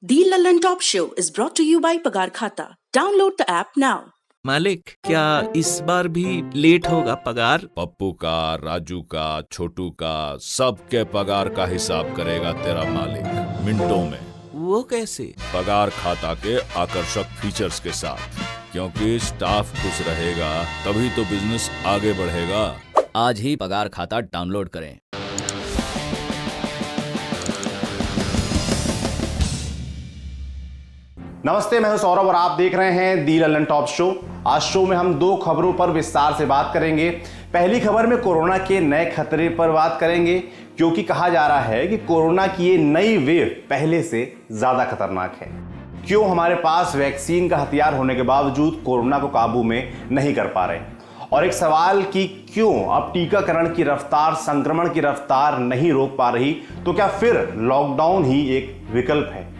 The Lallin Top Show is brought to you by Pagar Khata. Download the app now. मालिक, क्या इस बार भी late होगा पगार? पप्पू का, राजू का, छोटू का, सबके पगार का हिसाब करेगा तेरा मालिक मिनटों में। वो कैसे? पगार खाता के आकर्षक फीचर्स के साथ, क्योंकि स्टाफ खुश रहेगा तभी तो बिजनेस आगे बढ़ेगा। आज ही पगार खाता डाउनलोड करें। नमस्ते, मैं हूं सौरभ और आप देख रहे हैं दी लल्लन टॉप शो। आज शो में हम दो खबरों पर विस्तार से बात करेंगे। पहली खबर में कोरोना के नए खतरे पर बात करेंगे, क्योंकि कहा जा रहा है कि कोरोना की ये नई वेव पहले से ज्यादा खतरनाक है। क्यों हमारे पास वैक्सीन का हथियार होने के बावजूद कोरोना को काबू में नहीं कर पा रहे, और एक सवाल कि क्यों अब टीकाकरण की रफ्तार संक्रमण की रफ्तार नहीं रोक पा रही, तो क्या फिर लॉकडाउन ही एक विकल्प है।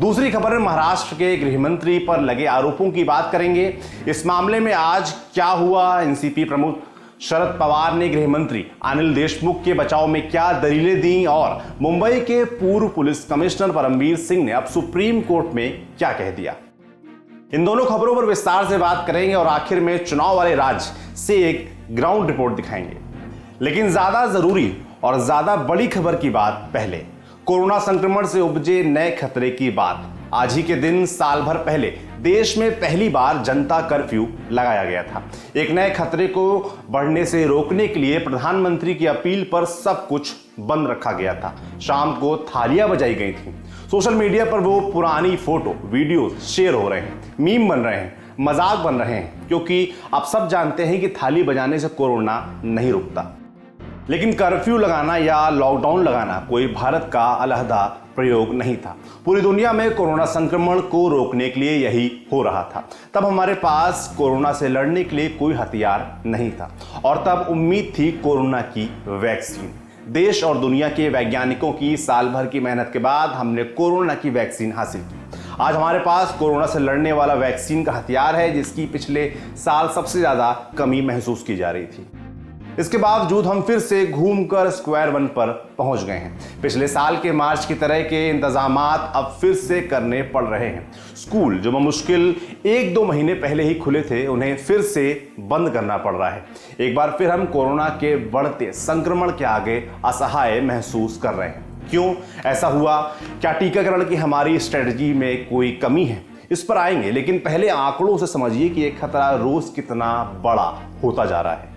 दूसरी खबर में महाराष्ट्र के गृह मंत्री पर लगे आरोपों की बात करेंगे। इस मामले में आज क्या हुआ, एनसीपी प्रमुख शरद पवार ने गृह मंत्री अनिल देशमुख के बचाव में क्या दलीलें दी, और मुंबई के पूर्व पुलिस कमिश्नर परमवीर सिंह ने अब सुप्रीम कोर्ट में क्या कह दिया। इन दोनों खबरों पर विस्तार से बात करेंगे और आखिर में चुनाव वाले राज्य से एक ग्राउंड रिपोर्ट दिखाएंगे। लेकिन ज्यादा जरूरी और ज्यादा बड़ी खबर की बात पहले, कोरोना संक्रमण से उपजे नए खतरे की बात। आज ही के दिन साल भर पहले देश में पहली बार जनता कर्फ्यू लगाया गया था। एक नए खतरे को बढ़ने से रोकने के लिए प्रधानमंत्री की अपील पर सब कुछ बंद रखा गया था। शाम को थालियां बजाई गई थी। सोशल मीडिया पर वो पुरानी फोटो वीडियो शेयर हो रहे हैं, मीम बन रहे हैं, मजाक बन रहे हैं, क्योंकि आप सब जानते हैं कि थाली बजाने से कोरोना नहीं रुकता। लेकिन कर्फ्यू लगाना या लॉकडाउन लगाना कोई भारत का अलहदा प्रयोग नहीं था। पूरी दुनिया में कोरोना संक्रमण को रोकने के लिए यही हो रहा था। तब हमारे पास कोरोना से लड़ने के लिए कोई हथियार नहीं था, और तब उम्मीद थी कोरोना की वैक्सीन। देश और दुनिया के वैज्ञानिकों की साल भर की मेहनत के बाद हमने कोरोना की वैक्सीन हासिल की। आज हमारे पास कोरोना से लड़ने वाला वैक्सीन का हथियार है, जिसकी पिछले साल सबसे ज्यादा कमी महसूस की जा रही थी। इसके बावजूद हम फिर से घूमकर स्क्वायर वन पर पहुंच गए हैं। पिछले साल के मार्च की तरह के इंतजामात अब फिर से करने पड़ रहे हैं। स्कूल जो मुश्किल 1-2 महीने पहले ही खुले थे, उन्हें फिर से बंद करना पड़ रहा है। एक बार फिर हम कोरोना के बढ़ते संक्रमण के आगे असहाय महसूस कर रहे हैं। क्यों ऐसा हुआ? क्या टीकाकरण की हमारी स्ट्रेटजी में कोई कमी है? इस पर आएंगे, लेकिन पहले आंकड़ों से समझिए कि यह खतरा रोज कितना बड़ा होता जा रहा है।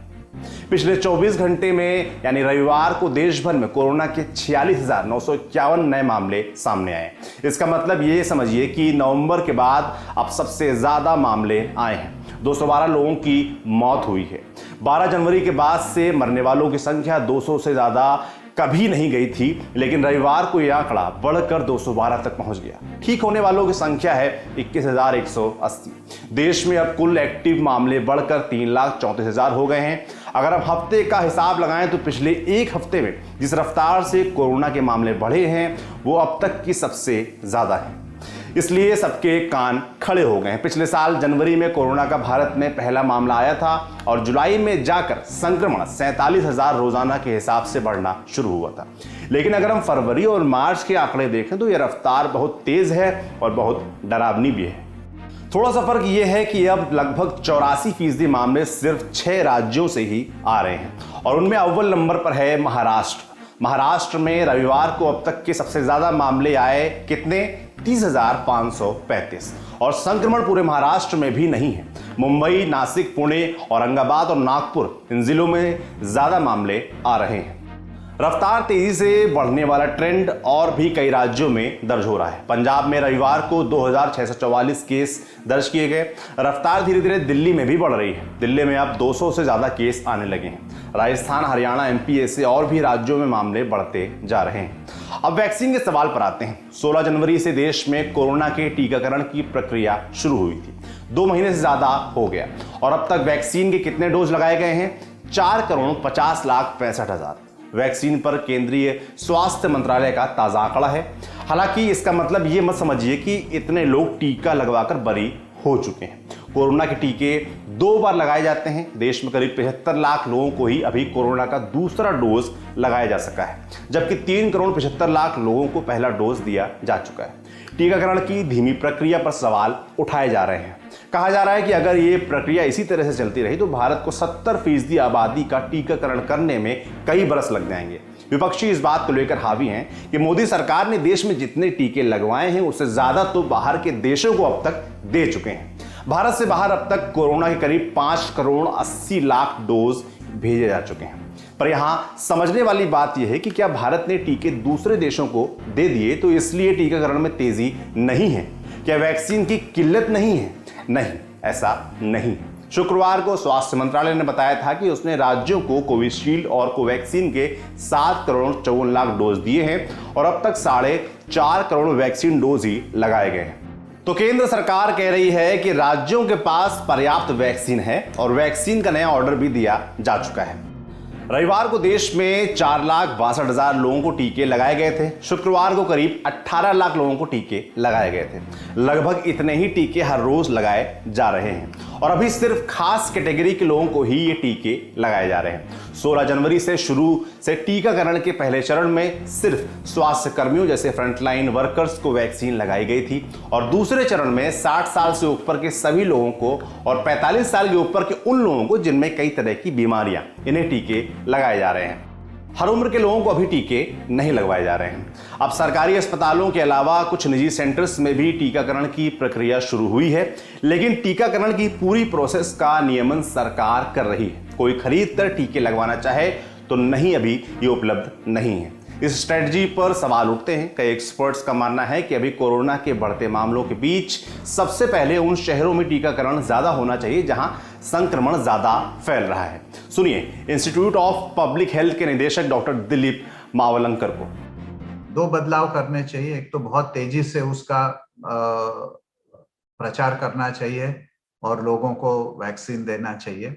पिछले 24 घंटे में यानी रविवार को देश भर में कोरोना के 46,951 नए मामले सामने आए। इसका मतलब ये समझिए कि नवंबर के बाद अब सबसे ज्यादा मामले आए हैं। 212 लोगों की मौत हुई है। 12 जनवरी के बाद से मरने वालों की संख्या 200 से ज्यादा कभी नहीं गई थी, लेकिन रविवार को यह आंकड़ा बढ़कर 212 तक पहुंच गया। ठीक होने वालों की संख्या है 21,180। देश में अब कुल एक्टिव मामले बढ़कर 3,34,000 हो गए हैं। अगर हम हफ्ते का हिसाब लगाएं तो पिछले एक हफ्ते में जिस रफ्तार से कोरोना के मामले बढ़े हैं, वो अब तक की सबसे ज्यादा है। इसलिए सबके कान खड़े हो गए हैं। पिछले साल जनवरी में कोरोना का भारत में पहला मामला आया था, और जुलाई में जाकर संक्रमण 47,000 रोजाना के हिसाब से बढ़ना शुरू हुआ था। लेकिन अगर हम फरवरी और मार्च के आंकड़े देखें तो यह रफ्तार बहुत तेज है और बहुत डरावनी भी है। थोड़ा सा फर्क यह है कि अब लगभग 84% मामले सिर्फ 6 राज्यों से ही आ रहे हैं, और उनमें अव्वल नंबर पर है महाराष्ट्र। महाराष्ट्र में रविवार को अब तक के सबसे ज्यादा मामले आए, कितने? 30,535, और संक्रमण पूरे महाराष्ट्र में भी नहीं है। मुंबई, नासिक, पुणे, औरंगाबाद और नागपुर, इन जिलों में ज्यादा मामले आ रहे हैं। रफ्तार तेजी से बढ़ने वाला ट्रेंड और भी कई राज्यों में दर्ज हो रहा है। पंजाब में रविवार को 2,644 केस दर्ज किए गए। रफ्तार धीरे धीरे दिल्ली में भी बढ़ रही है। दिल्ली में अब 200 से ज्यादा केस आने लगे हैं। राजस्थान, हरियाणा, एमपी ऐसे और भी राज्यों में मामले बढ़ते जा रहे हैं। अब वैक्सीन के सवाल पर आते हैं। 16 जनवरी से देश में कोरोना के टीकाकरण की प्रक्रिया शुरू हुई थी। 2 महीने से ज्यादा हो गया, और अब तक वैक्सीन के कितने डोज लगाए गए हैं? 4,50,65,000। वैक्सीन पर केंद्रीय स्वास्थ्य मंत्रालय का ताजा आंकड़ा है। हालांकि इसका मतलब ये मत समझिए कि इतने लोग टीका लगवाकर बरी हो चुके हैं। कोरोना के टीके 2 बार लगाए जाते हैं। देश में करीब 75 लाख लोगों को ही अभी कोरोना का दूसरा डोज लगाया जा सका है, जबकि 3 करोड़ 75 लाख लोगों को पहला डोज दिया जा चुका है। टीकाकरण की धीमी प्रक्रिया पर सवाल उठाए जा रहे हैं। कहा जा रहा है कि अगर ये प्रक्रिया इसी तरह से चलती रही तो भारत को 70% आबादी का टीकाकरण करने में कई बरस लग जाएंगे। विपक्षी इस बात को लेकर हावी हैं कि मोदी सरकार ने देश में जितने टीके लगवाए हैं उससे ज्यादा तो बाहर के देशों को अब तक दे चुके हैं। भारत से बाहर अब तक कोरोना के करीब 5 करोड़ 80 लाख डोज भेजे जा चुके हैं। पर यहां समझने वाली बात यह है कि क्या भारत ने टीके दूसरे देशों को दे दिए तो इसलिए टीकाकरण में तेजी नहीं है? क्या वैक्सीन की किल्लत नहीं है? नहीं, ऐसा नहीं। शुक्रवार को स्वास्थ्य मंत्रालय ने बताया था कि उसने राज्यों को कोविशील्ड और कोवैक्सीन के 7 करोड़ 54 लाख डोज दिए हैं और अब तक 4.5 करोड़ वैक्सीन डोज ही लगाए गए हैं। तो केंद्र सरकार कह रही है कि राज्यों के पास पर्याप्त वैक्सीन है और वैक्सीन का नया ऑर्डर भी दिया जा चुका है। रविवार को देश में 4,62,000 लोगों को टीके लगाए गए थे। शुक्रवार को करीब 18 लाख लोगों को टीके लगाए गए थे। लगभग इतने ही टीके हर रोज लगाए जा रहे हैं और अभी सिर्फ खास कैटेगरी के लोगों को ही ये टीके लगाए जा रहे हैं। 16 जनवरी से शुरू से टीकाकरण के पहले चरण में सिर्फ स्वास्थ्य कर्मियों जैसे फ्रंटलाइन वर्कर्स को वैक्सीन लगाई गई थी और दूसरे चरण में 60 साल से ऊपर के सभी लोगों को और 45 साल के ऊपर के उन लोगों को जिनमें कई तरह की बीमारियां, इन्हें टीके लगाए जा रहे हैं। हर उम्र के लोगों को अभी टीके नहीं लगवाए जा रहे हैं। अब सरकारी अस्पतालों के अलावा कुछ निजी सेंटर्स में भी टीकाकरण की प्रक्रिया शुरू हुई है, लेकिन टीकाकरण की पूरी प्रोसेस का नियमन सरकार कर रही है। कोई खरीद कर टीके लगवाना चाहे तो नहीं, अभी ये उपलब्ध नहीं है। इस स्ट्रेटजी पर सवाल उठते हैं। कई एक्सपर्ट्स का मानना है कि अभी कोरोना के बढ़ते मामलों के बीच सबसे पहले उन शहरों में टीकाकरण ज्यादा होना चाहिए जहां संक्रमण ज्यादा फैल रहा है। सुनिए इंस्टीट्यूट ऑफ पब्लिक हेल्थ के निदेशक डॉक्टर दिलीप मावलंकर को। 2 बदलाव करने चाहिए। एक तो बहुत तेजी से उसका प्रचार करना चाहिए और लोगों को वैक्सीन देना चाहिए।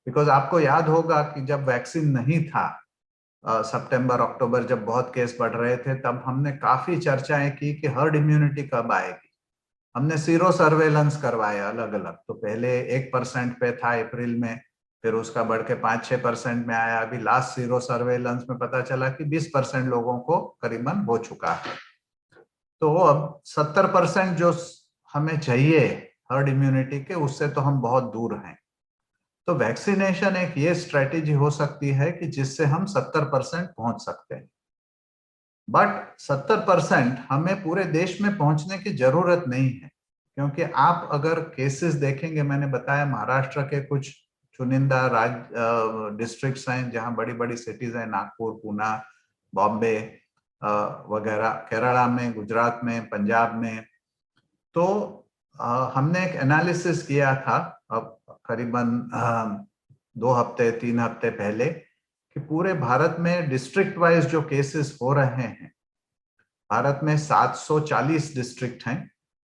बिकॉज आपको याद होगा कि जब वैक्सीन नहीं था, सितंबर अक्टूबर जब बहुत केस बढ़ रहे थे, तब हमने काफी चर्चाएं की कि हर्ड इम्यूनिटी कब आएगी। हमने सीरो सर्वेलेंस करवाया अलग अलग। तो पहले 1% पे था अप्रैल में, फिर उसका बढ़ के 5-6% में आया। अभी लास्ट सीरो सर्वेलेंस में पता चला कि 20% लोगों को करीबन हो चुका है। तो अब 70% जो हमें चाहिए हर्ड इम्यूनिटी के, उससे तो हम बहुत दूर हैं। तो वैक्सीनेशन एक ये स्ट्रेटेजी हो सकती है कि जिससे हम 70% पहुंच सकते हैं। बट 70% हमें पूरे देश में पहुंचने की जरूरत नहीं है, क्योंकि आप अगर केसेस देखेंगे, मैंने बताया महाराष्ट्र के कुछ चुनिंदा डिस्ट्रिक्ट्स हैं जहां बड़ी बड़ी सिटीज हैं, नागपुर, पुणे, बॉम्बे वगैरह, केरला में, गुजरात में, पंजाब में। तो हमने एक एनालिसिस किया था अब करीबन 2 हफ्ते 3 हफ्ते पहले कि पूरे भारत में डिस्ट्रिक्ट वाइज जो केसेस हो रहे हैं, भारत में 740 डिस्ट्रिक्ट हैं।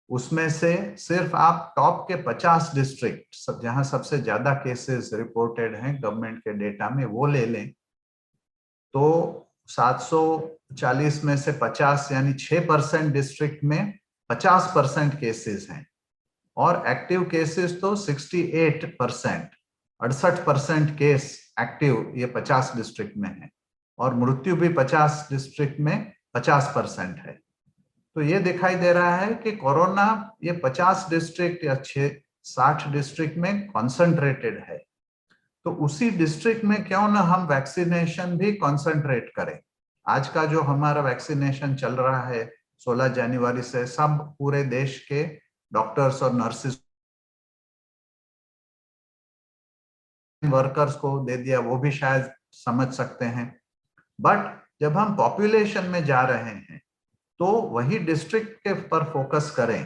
उसमें से सिर्फ आप टॉप के 50 डिस्ट्रिक्ट जहां सबसे ज्यादा केसेस रिपोर्टेड हैं गवर्नमेंट के डेटा में, वो ले लें तो 740 में से 50 यानी 6% डिस्ट्रिक्ट में 50% केसेस हैं और एक्टिव केसेस तो 68%, 68% केस एक्टिव ये 50 डिस्ट्रिक्ट में है और मृत्यु भी 50 डिस्ट्रिक्ट में 50% है। तो ये दिखाई दे रहा है कि कोरोना ये 50 डिस्ट्रिक्ट या 60 डिस्ट्रिक्ट में कॉन्सेंट्रेटेड है। तो उसी डिस्ट्रिक्ट में क्यों ना हम वैक्सीनेशन भी कॉन्सेंट्रेट करें। आज का जो हमारा वैक्सीनेशन चल रहा है 16 जनवरी से, सब पूरे देश के डॉक्टर्स और नर्सेस वर्कर्स को दे दिया, वो भी शायद समझ सकते हैं। बट जब हम पॉपुलेशन में जा रहे हैं तो वही डिस्ट्रिक्ट के पर फोकस करें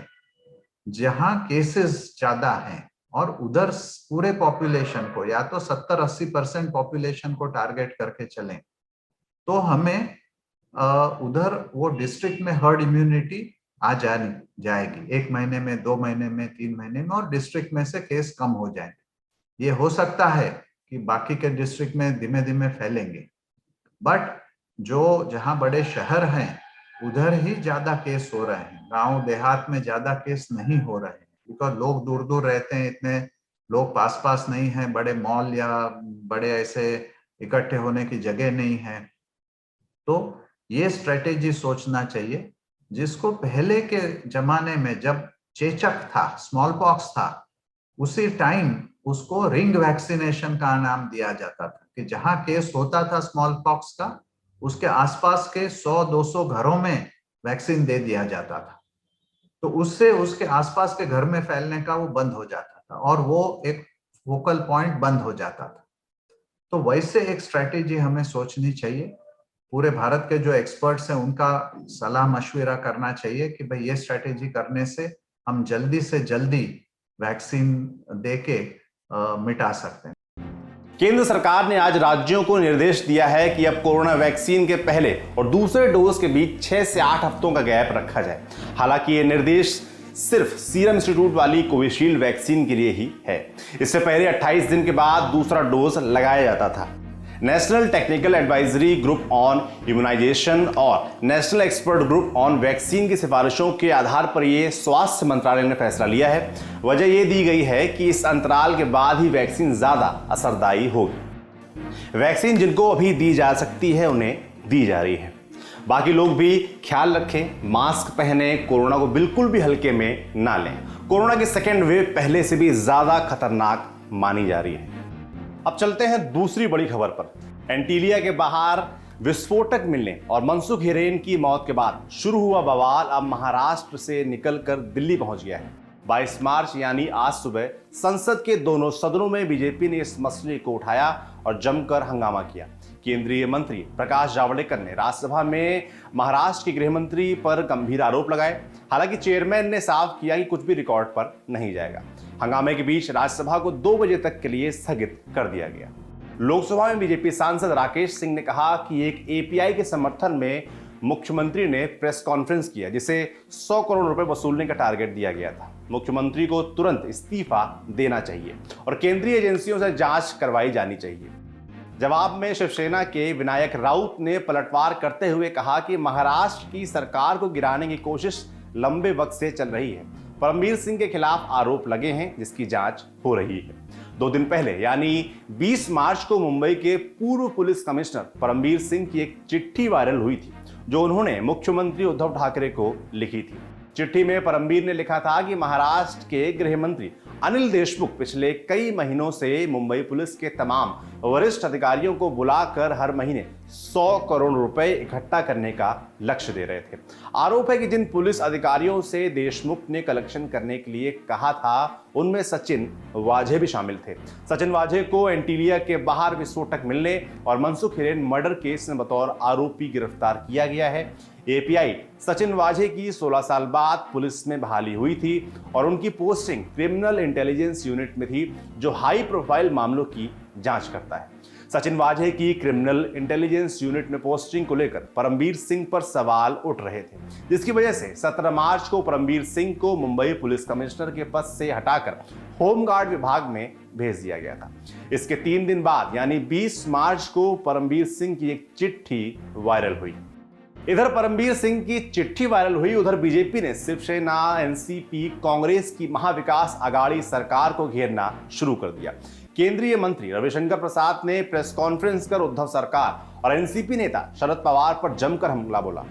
जहां केसेस ज्यादा हैं और उधर पूरे पॉपुलेशन को या तो 70-80% पॉपुलेशन को टारगेट करके चलें, तो हमें उधर वो डिस्ट्रिक्ट में हर्ड इम्यूनिटी आ जाएगी 1 महीने में, 2 महीने में, 3 महीने में, और डिस्ट्रिक्ट में से केस कम हो जाएंगे। ये हो सकता है कि बाकी के डिस्ट्रिक्ट में धीमे धीमे फैलेंगे, बट जो जहां बड़े शहर हैं उधर ही ज्यादा केस हो रहे हैं, गांव देहात में ज्यादा केस नहीं हो रहे हैं। बिकॉज लोग दूर दूर रहते हैं, इतने लोग पास पास नहीं हैं, बड़े मॉल या बड़े ऐसे इकट्ठे होने की जगह नहीं है। तो ये स्ट्रेटेजी सोचना चाहिए, जिसको पहले के जमाने में जब चेचक था, स्मॉल पॉक्स था, उसी टाइम उसको रिंग वैक्सीनेशन का नाम दिया जाता था कि जहां केस होता था स्मॉल पॉक्स का, उसके आसपास के 100-200 घरों में वैक्सीन दे दिया जाता था। तो उससे उसके आसपास के घर में फैलने का वो बंद हो जाता था और वो एक फोकल पॉइंट बंद हो जाता था। तो वैसे एक स्ट्रेटेजी हमें सोचनी चाहिए। पूरे भारत के जो एक्सपर्ट्स हैं उनका सलाह मशविरा करना चाहिए कि भाई ये स्ट्रेटेजी करने से हम जल्दी से जल्दी वैक्सीन देके मिटा सकते हैं। केंद्र सरकार ने आज राज्यों को निर्देश दिया है कि अब कोरोना वैक्सीन के पहले और दूसरे डोज के बीच 6 से 8 हफ्तों का गैप रखा जाए। हालांकि ये निर्देश सिर्फ सीरम इंस्टीट्यूट वाली कोविशील्ड वैक्सीन के लिए ही है। इससे पहले 28 दिन के बाद दूसरा डोज लगाया जाता था। National technical advisory group on immunisation और national expert group on vaccine की सिफारिशों के आधार पर यह स्वास्थ्य मंत्रालय ने फैसला लिया है। वजह यह दी गई है कि इस अंतराल के बाद ही वैक्सीन ज्यादा असरदायी होगी। वैक्सीन जिनको अभी दी जा सकती है उन्हें दी जा रही है। बाकी लोग भी ख्याल रखें, मास्क पहने, कोरोना को बिल्कुल भी हल्के में ना लें। कोरोना की सेकेंड वेव पहले से भी ज्यादा खतरनाक मानी जा रही है। अब चलते हैं दूसरी बड़ी खबर पर। एंटीलिया के बाहर विस्फोटक मिलने और मनसुख हिरेन की मौत के बाद शुरू हुआ बवाल अब महाराष्ट्र से निकलकर दिल्ली पहुंच गया है। 22 मार्च यानी आज सुबह संसद के दोनों सदनों में बीजेपी ने इस मसले को उठाया और जमकर हंगामा किया। केंद्रीय मंत्री प्रकाश जावड़ेकर ने राज्यसभा में महाराष्ट्र के गृह मंत्री पर गंभीर आरोप लगाए। हालांकि चेयरमैन ने साफ किया कि कुछ भी रिकॉर्ड पर नहीं जाएगा। हंगामे के बीच राज्यसभा को 2 बजे तक के लिए स्थगित कर दिया गया। लोकसभा में बीजेपी सांसद राकेश सिंह ने कहा कि एक एपीआई के समर्थन में मुख्यमंत्री ने प्रेस कॉन्फ्रेंस किया, जिसे 100 करोड़ रुपए वसूलने का टारगेट दिया गया था। मुख्यमंत्री को तुरंत इस्तीफा देना चाहिए और केंद्रीय एजेंसियों से जांच करवाई जानी चाहिए। जवाब में शिवसेना के विनायक राउत ने पलटवार करते हुए कहा कि महाराष्ट्र की सरकार को गिराने की कोशिश लंबे वक्त से चल रही है। परमबीर सिंह के खिलाफ आरोप लगे हैं, जिसकी जांच हो रही है। 2 दिन पहले यानी 20 मार्च को मुंबई के पूर्व पुलिस कमिश्नर परमबीर सिंह की एक चिट्ठी वायरल हुई थी, जो उन्होंने मुख्यमंत्री उद्धव ठाकरे को लिखी थी। चिट्ठी में परमबीर ने लिखा था कि महाराष्ट्र के गृह मंत्री अनिल देशमुख पिछले कई महीनों से मुंबई पुलिस के तमाम वरिष्ठ अधिकारियों को बुलाकर हर महीने 100 करोड़ रुपए इकट्ठा करने का लक्ष्य दे रहे थे। आरोप है कि जिन पुलिस अधिकारियों से देशमुख ने कलेक्शन करने के लिए कहा था, उनमें सचिन वाझे भी शामिल थे। सचिन वाझे को एंटीलिया के बाहर विस्फोटक मिलने और मनसुख हिरेन मर्डर केस में बतौर आरोपी गिरफ्तार किया गया है। एपीआई सचिन वाझे की 16 साल बाद पुलिस में बहाली हुई थी और उनकी पोस्टिंग क्रिमिनल इंटेलिजेंस यूनिट में थी, जो हाई प्रोफाइल मामलों की जांच करता है। सचिन वाझे की क्रिमिनल इंटेलिजेंस यूनिट में पोस्टिंग को लेकर परमबीर सिंह पर सवाल उठ रहे थे, जिसकी वजह से 17 मार्च को परमबीर सिंह को मुंबई पुलिस कमिश्नर के पद से हटाकर होमगार्ड विभाग में भेज दिया गया था। इसके 3 दिन बाद यानी 20 मार्च को परमबीर सिंह की एक चिट्ठी वायरल हुई। इधर परमबीर सिंह की चिट्ठी वायरल हुई, उधर बीजेपी ने शिवसेना, एनसीपी, कांग्रेस की महाविकास अघाड़ी सरकार को घेरना शुरू कर दिया। केंद्रीय मंत्री रविशंकर प्रसाद ने प्रेस कॉन्फ्रेंस कर उद्धव सरकार और एनसीपी नेता शरद पवार पर जमकर हमला बोला।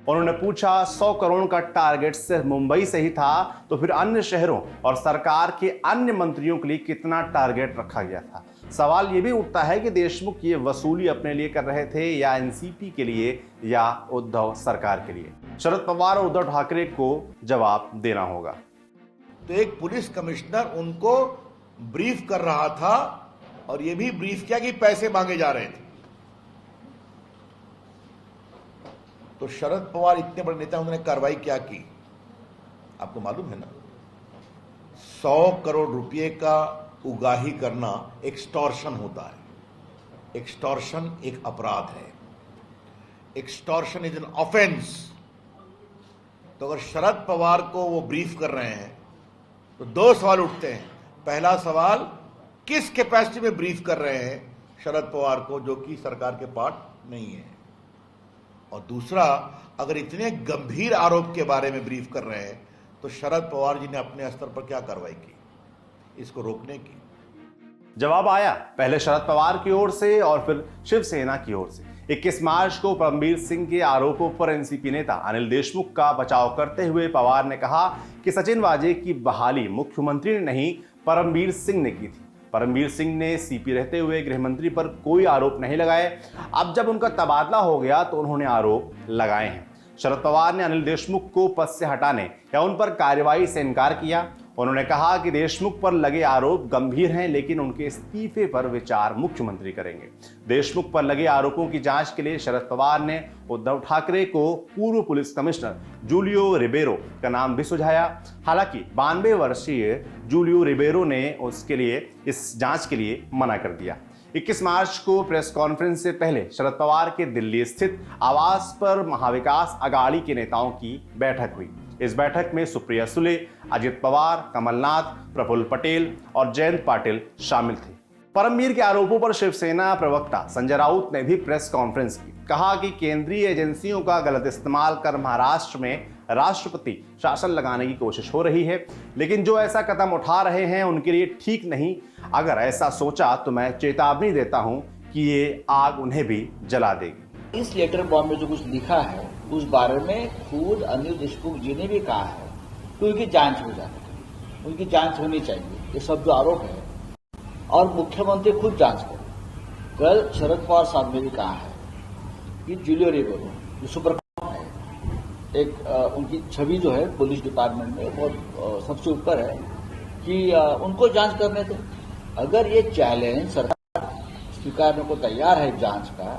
उन्होंने पूछा 100 करोड़ का टारगेट सिर्फ मुंबई से ही था, तो फिर अन्य शहरों और सरकार के अन्य मंत्रियों के लिए कितना टारगेट रखा गया था। सवाल यह भी उठता है कि देशमुख ये वसूली अपने लिए कर रहे थे या एनसीपी के लिए या उद्धव सरकार के लिए। शरद पवार और उद्धव ठाकरे को जवाब देना होगा। तो एक पुलिस कमिश्नर उनको ब्रीफ कर रहा था और यह भी ब्रीफ किया कि पैसे मांगे जा रहे थे। तो शरद पवार इतने बड़े नेता, उन्होंने कार्रवाई क्या की आपको मालूम है ना? 100 करोड़ रुपए का उगाही करना एक्सटॉर्शन होता है। एक्सटॉर्शन एक अपराध है। Extortion is an offence. तो अगर शरद पवार को वो ब्रीफ कर रहे हैं तो 2 सवाल उठते हैं। पहला सवाल, किस कैपेसिटी में ब्रीफ कर रहे हैं शरद पवार को, जो कि सरकार के पार्ट नहीं है। और दूसरा, अगर इतने गंभीर आरोप के बारे में ब्रीफ कर रहे हैं तो शरद पवार जी ने अपने स्तर पर क्या कार्रवाई की इसको रोकने की? जवाब आया पहले शरद पवार की ओर से और फिर शिवसेना की ओर से। 21 मार्च को परमबीर सिंह के आरोपों पर एनसीपी नेता अनिल देशमुख का बचाव करते हुए पवार ने कहा कि सचिन वाजे की बहाली मुख्यमंत्री ने नहीं, परमबीर सिंह ने की थी। परमबीर सिंह ने सीपी रहते हुए गृह मंत्री पर कोई आरोप नहीं लगाए। अब जब उनका तबादला हो गया तो उन्होंने आरोप लगाए हैं। शरद पवार ने अनिल देशमुख को पद से हटाने या उन पर कार्रवाई से इनकार किया। उन्होंने कहा कि देशमुख पर लगे आरोप गंभीर हैं, लेकिन उनके इस्तीफे पर विचार मुख्यमंत्री करेंगे। देशमुख पर लगे आरोपों की जांच के लिए शरद पवार ने उद्धव ठाकरे को पूर्व पुलिस कमिश्नर जूलियो रिबेरो का नाम भी सुझाया। हालांकि 92 वर्षीय जूलियो रिबेरो ने उसके लिए इस जांच के लिए मना कर दिया। 21 मार्च को प्रेस कॉन्फ्रेंस से पहले शरद पवार के दिल्ली स्थित आवास पर महाविकास अघाड़ी के नेताओं की बैठक हुई। इस बैठक में सुप्रिया सुले, अजित पवार, कमलनाथ, प्रफुल्ल पटेल और जयंत पाटिल शामिल थे। परमबीर के आरोपों पर शिवसेना प्रवक्ता संजय राउत ने भी प्रेस कॉन्फ्रेंस की। कहा कि केंद्रीय एजेंसियों का गलत इस्तेमाल कर महाराष्ट्र में राष्ट्रपति शासन लगाने की कोशिश हो रही है, लेकिन जो ऐसा कदम उठा रहे हैं उनके लिए ठीक नहीं। अगर ऐसा सोचा तो मैं चेतावनी देता हूं कि ये आग उन्हें भी जला देगी। इस लेटर बॉम्ब में जो कुछ लिखा है उस बारे में खुद अनिल देशमुख जी ने भी कहा है कि उनकी जांच हो जानी चाहिए, उनकी जांच होनी चाहिए। ये सब जो आरोप है और मुख्यमंत्री खुद जांच करे। कल शरद पवार साहब ने भी कहा है कि जूलियो रिबेरो जो सुपर है, एक उनकी छवि जो है पुलिस डिपार्टमेंट में बहुत सबसे ऊपर है, कि उनको जांच करने दें। अगर ये चैलेंज सरकार स्वीकारने को तैयार है जांच का,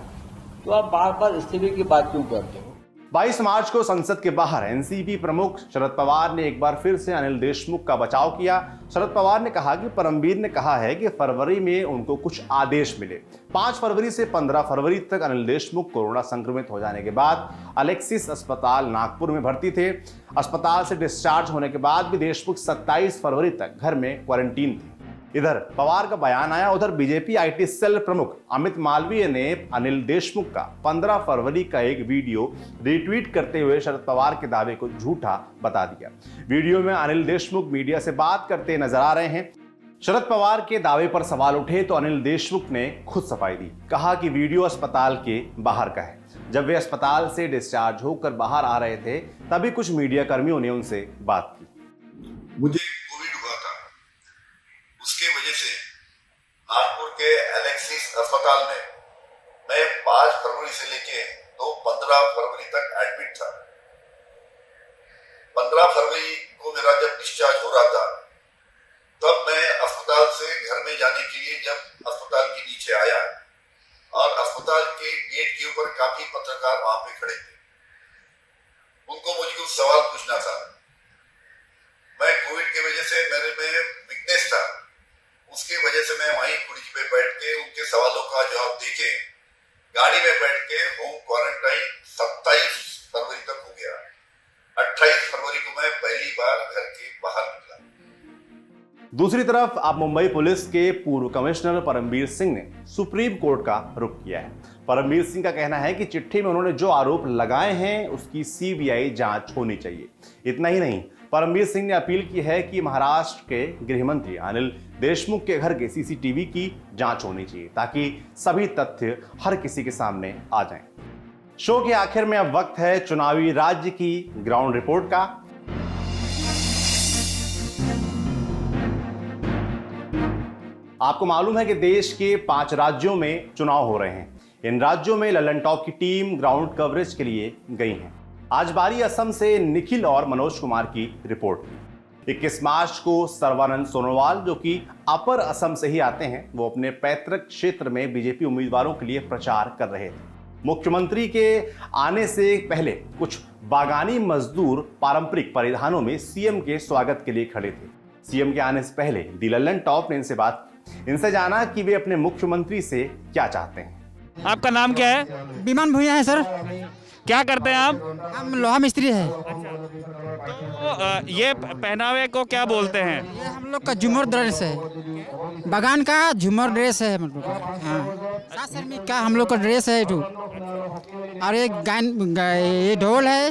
तो आप बार बार इस्तीफे की बात क्यों करते हो? 22 मार्च को संसद के बाहर एनसीपी प्रमुख शरद पवार ने एक बार फिर से अनिल देशमुख का बचाव किया। शरद पवार ने कहा कि परमबीर ने कहा है कि फरवरी में उनको कुछ आदेश मिले। 5 फरवरी से 15 फरवरी तक अनिल देशमुख कोरोना संक्रमित हो जाने के बाद अलेक्सिस अस्पताल नागपुर में भर्ती थे। अस्पताल से डिस्चार्ज होने के बाद भी देशमुख 27 फरवरी तक घर में क्वारंटीन थे। इधर पवार का बयान आया, उधर बीजेपी आईटी सेल प्रमुख अमित मालवीय ने अनिल देशमुख का 15 फरवरी का एक वीडियो रिट्वीट करते हुए शरद पवार के दावे को झूठा बता दिया। वीडियो में अनिल देशमुख मीडिया से बात करते नजर आ रहे हैं। शरद पवार के दावे पर सवाल उठे तो अनिल देशमुख ने खुद सफाई दी। कहा कि वीडियो अस्पताल के बाहर का है। जब वे अस्पताल से डिस्चार्ज होकर बाहर आ रहे थे तभी कुछ मीडिया कर्मियों ने उनसे बात की। मुझे कोविड हुआ था, उसके वजह से नागपुर के एलेक्सिस अस्पताल में मैं 5 फरवरी से लेके तो 15 फरवरी तक एडमिट था। 15 फरवरी को मेरा जब डिस्चार्ज हो रहा था तब मैं अस्पताल से घर में जाने के लिए जब अस्पताल के नीचे आया और अस्पताल के गेट के ऊपर काफी पत्रकार वहां पे खड़े थे। उनको मुझे कुछ सवाल पूछना था। मैं कोविड की वजह से मेरे में वीकनेस था, उसकी वजह से मैं वहीं कुर्सी पे बैठ के उनके सवालों का जवाब देके गाड़ी में बैठ के होम क्वारंटाइन 27 फरवरी तक हो गया। 28 फरवरी को मैं पहली बार घर के बाहर निकला। दूसरी तरफ अब मुंबई पुलिस के पूर्व कमिश्नर परमबीर सिंह ने सुप्रीम कोर्ट का रुख किया है। परमबीर सिंह का कहना है कि चिट्ठी में उन्होंने जो आरोप लगाए हैं उसकी सीबीआई जांच होनी चाहिए। इतना ही नहीं, परमबीर सिंह ने अपील की है कि महाराष्ट्र के गृह मंत्री अनिल देशमुख के घर के सीसीटीवी की जांच होनी चाहिए ताकि सभी तथ्य हर किसी के सामने आ जाएं। शो के आखिर में अब वक्त है चुनावी राज्य की ग्राउंड रिपोर्ट का। आपको मालूम है कि देश के 5 राज्यों में चुनाव हो रहे हैं। इन राज्यों में ललन टॉप की टीम ग्राउंड कवरेज के लिए गई है। आज बारी असम से निखिल और मनोज कुमार की रिपोर्ट की। 21 मार्च को सर्बानंद सोनोवाल, जो कि अपर असम से ही आते हैं, वो अपने पैतृक क्षेत्र में बीजेपी उम्मीदवारों के लिए प्रचार कर रहे थे। मुख्यमंत्री के आने से पहले कुछ बागानी मजदूर पारंपरिक परिधानों में सीएम के स्वागत के लिए खड़े थे। सीएम के आने से पहले दी ललन टॉप ने इनसे बात की। इनसे जाना कि वे अपने मुख्यमंत्री से क्या चाहते हैं। आपका नाम क्या है? विमान भूया है सर। क्या करते हैं आप? हम लोहा मिस्त्री है। तो ये पहनावे को क्या बोलते हैं? ये हम लोग का झूमर ड्रेस है, बागान का झूमर ड्रेस है। मतलब हाँ, 7 श्रमिक का हम लोग का ड्रेस है। और एक ये ढोल है,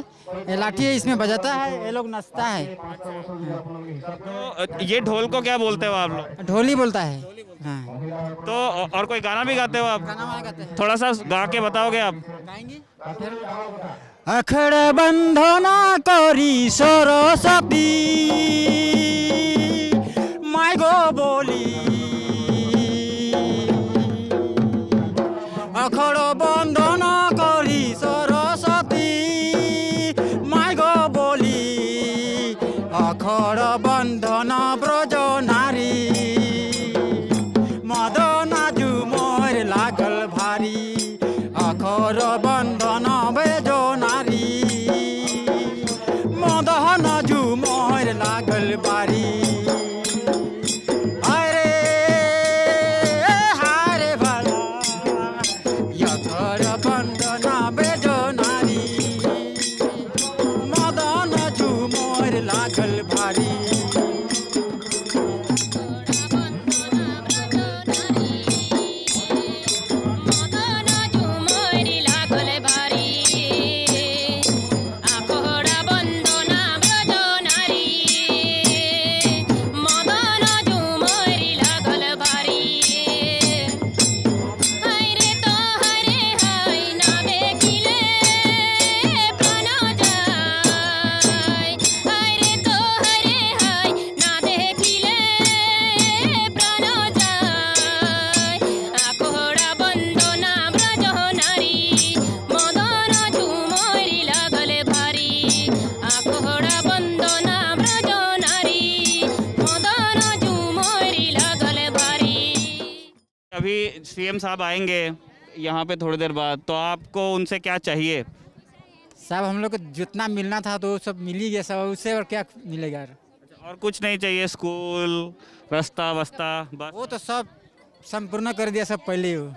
ये लाठी है, इसमें बजाता है, ये लोग नाचता है। तो ये ढोल को क्या बोलते हो आप लोग? ढोली बोलता है। हाँ। तो और कोई गाना भी गाते हो आप? गाना वाना गाते हैं। थोड़ा सा गा के बताओगे आप? गाएंगे? अखड़ बंधना करी सरस्वती माय गो बोली, अखड़ बंधना करी सरस्वती माय गो बोली, अखड़ बंधन ब्रज नारी मदना झुमर लागल भारी, अखड़ बंधन बेजो नारी मदन झुमर लागल बारी। अरे हारे भला अखड़ बंधन बेजो नारी मदन झुमर लागल भारी। अभी सीएम साहब आएंगे यहाँ पे थोड़ी देर बाद, तो आपको उनसे क्या चाहिए? सब हम लोग को जितना मिलना था तो सब मिल ही गया सब, उससे और क्या मिलेगा? और कुछ नहीं चाहिए? स्कूल, रास्ता वस्ता बस? वो तो सब संपूर्ण कर दिया सब पहले हो।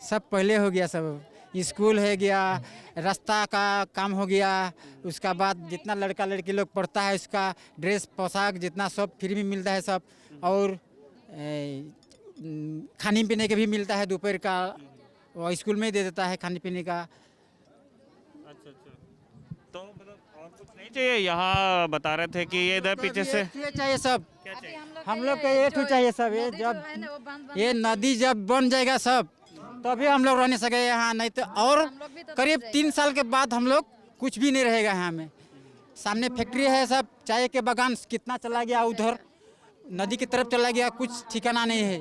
सब पहले हो गया, सब स्कूल है गया, रास्ता का काम हो गया, उसका बाद जितना लड़का लड़की लोग पढ़ता है उसका ड्रेस पोशाक जितना सब फ्री में मिलता है सब, और खाने पीने के भी मिलता है दोपहर का, वो स्कूल में ही दे देता है खाने पीने का। अच्छा। तो मतलब और कुछ नहीं चाहिए? यहाँ बता रहे थे कि ये इधर पीछे से ये चाहिए सब, क्या चाहिए? हम लोग का ये चाहिए सब। ये जब ये नदी जब बन जाएगा सब तभी हम लोग रहने सके यहाँ, नहीं तो और करीब 3 साल के बाद हम लोग कुछ भी नहीं रहेगा यहाँ में। सामने फैक्ट्री है सब, चाय के बागान कितना चला गया, उधर नदी की तरफ चला गया, कुछ ठिकाना नहीं है।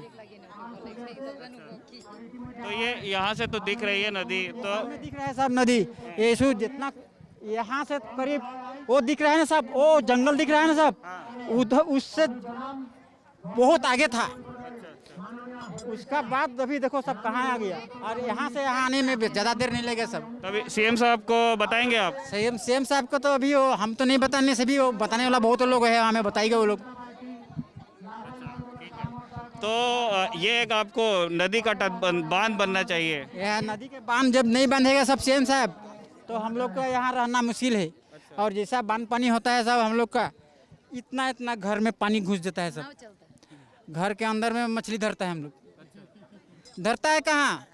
तो ये यहाँ से तो दिख रही है नदी, तो दिख रहा है सब नदी, ये जितना यहाँ से करीब वो दिख रहा है ना सब, वो जंगल दिख रहा है ना सब, उधर उससे बहुत आगे था। उसका बाद अभी देखो सब कहाँ आ गया, और यहाँ से यहाँ आने में ज़्यादा देर नहीं लगेगा सब। तभी सीएम साहब को बताएंगे आप? सीएम साहब को तो अभी हम तो नहीं बताने से भी, वो बताने वाला बहुत लोग है, हमें बताएगा वो लोग। तो ये एक आपको नदी का बांध बनना चाहिए। यह नदी के बांध जब नहीं बंधेगा सब सीएम साहब, तो हम लोग का यहाँ रहना मुश्किल है। और जैसा बांध पानी होता है सब, हम लोग का इतना इतना घर में पानी घुस जाता है सब, घर के अंदर में मछली धरता है हम लोग। धरता है कहाँ,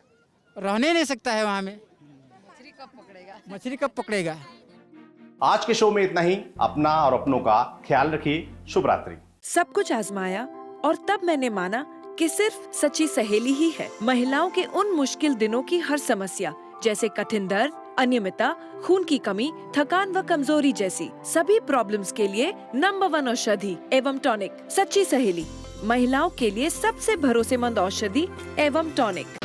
रहने नहीं सकता है वहाँ में, मछली कब पकड़ेगा। आज के शो में इतना ही। अपना और अपनों का ख्याल रखिए। शुभ रात्रि। सब कुछ आजमाया और तब मैंने माना कि सिर्फ सच्ची सहेली ही है महिलाओं के उन मुश्किल दिनों की हर समस्या, जैसे कठिन दर्द, अनियमितता, खून की कमी, थकान व कमजोरी जैसी सभी प्रॉब्लम्स के लिए नंबर 1 औषधि एवं टॉनिक सच्ची सहेली, महिलाओं के लिए सबसे भरोसेमंद औषधि एवं टॉनिक।